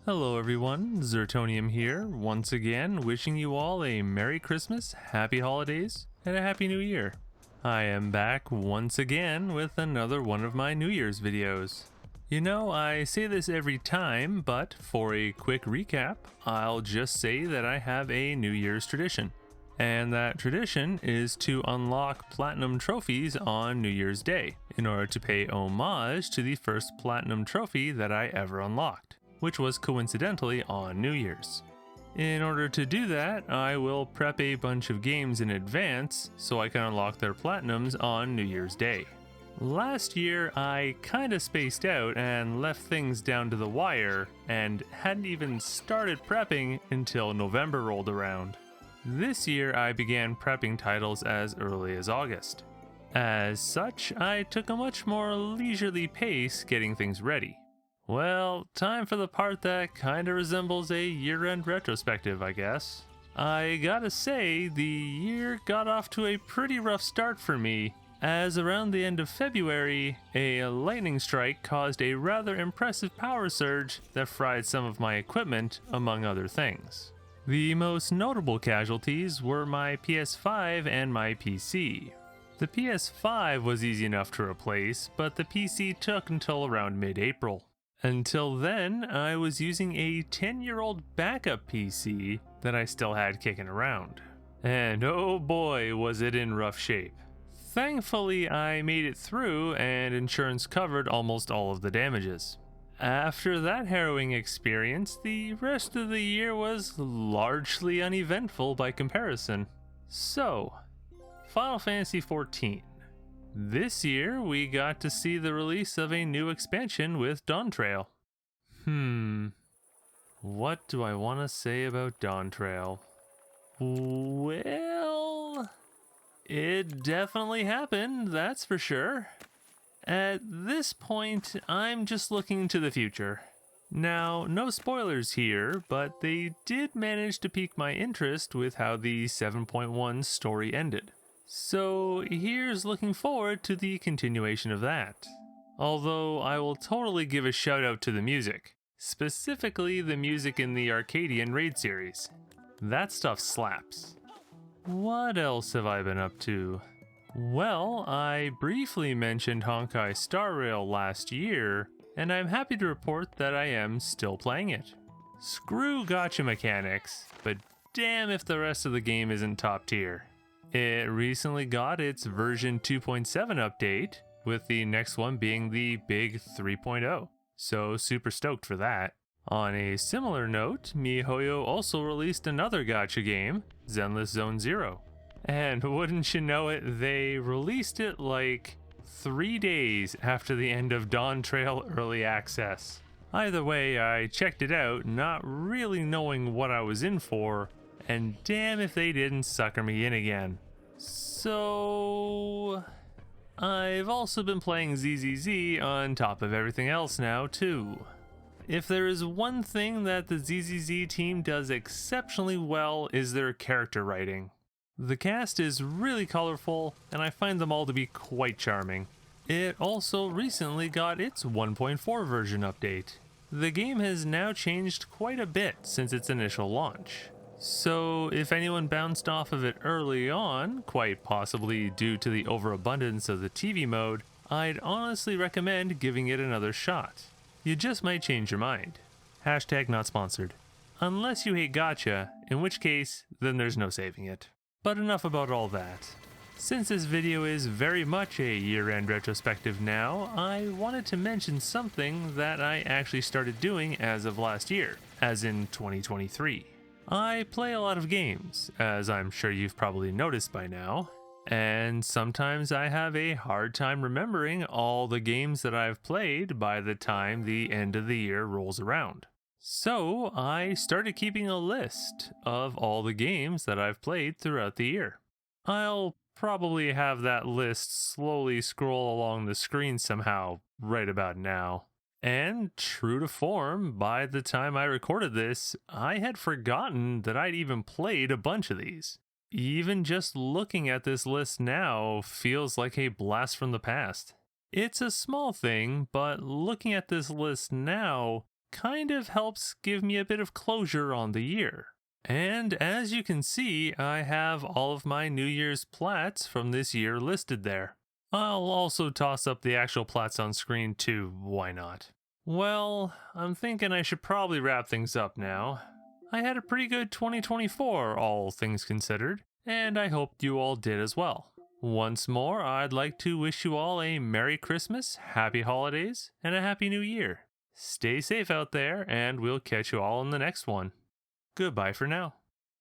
Hello everyone, Zertonium here, once again wishing you all a Merry Christmas, Happy Holidays, and a Happy New Year. I am back once again with another one of my New Year's videos. You know, I say this every time, but for a quick recap, I'll just say that I have a New Year's tradition. And that tradition is to unlock platinum trophies on New Year's Day, in order to pay homage to the first platinum trophy that I ever unlocked, which was coincidentally on New Year's. In order to do that, I will prep a bunch of games in advance so I can unlock their platinums on New Year's Day. Last year, I kinda spaced out and left things down to the wire and hadn't even started prepping until November rolled around. This year, I began prepping titles as early as August. As such, I took a much more leisurely pace getting things ready. Well, time for the part that kinda resembles a year-end retrospective, I guess. I gotta say, the year got off to a pretty rough start for me, as around the end of February, a lightning strike caused a rather impressive power surge that fried some of my equipment, among other things. The most notable casualties were my PS5 and my PC. The PS5 was easy enough to replace, but the PC took until around mid-April. Until then, I was using a 10-year-old backup PC that I still had kicking around. And oh boy, was it in rough shape. Thankfully, I made it through and insurance covered almost all of the damages. After that harrowing experience, the rest of the year was largely uneventful by comparison. So, Final Fantasy XIV. This year, we got to see the release of a new expansion with Dawn Trail. What do I want to say about Dawn Trail? Well, it definitely happened, that's for sure. At this point, I'm just looking to the future. Now, no spoilers here, but they did manage to pique my interest with how the 7.1 story ended. So here's looking forward to the continuation of that. Although I will totally give a shout out to the music, specifically the music in the Arcadian Raid series. That stuff slaps. What else have I been up to? Well, I briefly mentioned Honkai Star Rail last year, and I'm happy to report that I am still playing it. Screw gacha mechanics, but damn if the rest of the game isn't top tier. It recently got its version 2.7 update, with the next one being the big 3.0, so super stoked for that. On a similar note, MiHoYo also released another gacha game, Zenless Zone Zero. And wouldn't you know it, they released it like 3 days after the end of Dawn Trail Early Access. Either way, I checked it out, not really knowing what I was in for, and damn if they didn't sucker me in again. So, I've also been playing ZZZ on top of everything else now too. If there is one thing that the ZZZ team does exceptionally well is their character writing. The cast is really colorful, and I find them all to be quite charming. It also recently got its 1.4 version update. The game has now changed quite a bit since its initial launch. So if anyone bounced off of it early on, quite possibly due to the overabundance of the TV mode, I'd honestly recommend giving it another shot. You just might change your mind. Hashtag not sponsored. Unless you hate gacha, in which case, then there's no saving it. But enough about all that. Since this video is very much a year-end retrospective now, I wanted to mention something that I actually started doing as of last year, as in 2023. I play a lot of games, as I'm sure you've probably noticed by now, and sometimes I have a hard time remembering all the games that I've played by the time the end of the year rolls around. So I started keeping a list of all the games that I've played throughout the year. I'll probably have that list slowly scroll along the screen somehow right about now. And true to form, by the time I recorded this, I had forgotten that I'd even played a bunch of these. Even just looking at this list now feels like a blast from the past. It's a small thing, but looking at this list now, kind of helps give me a bit of closure on the year. And as you can see, I have all of my New Year's plats from this year listed there. I'll also toss up the actual plats on screen too, why not? Well, I'm thinking I should probably wrap things up now. I had a pretty good 2024, all things considered, and I hope you all did as well. Once more, I'd like to wish you all a Merry Christmas, Happy Holidays, and a Happy New Year. Stay safe out there, and we'll catch you all in the next one. Goodbye for now.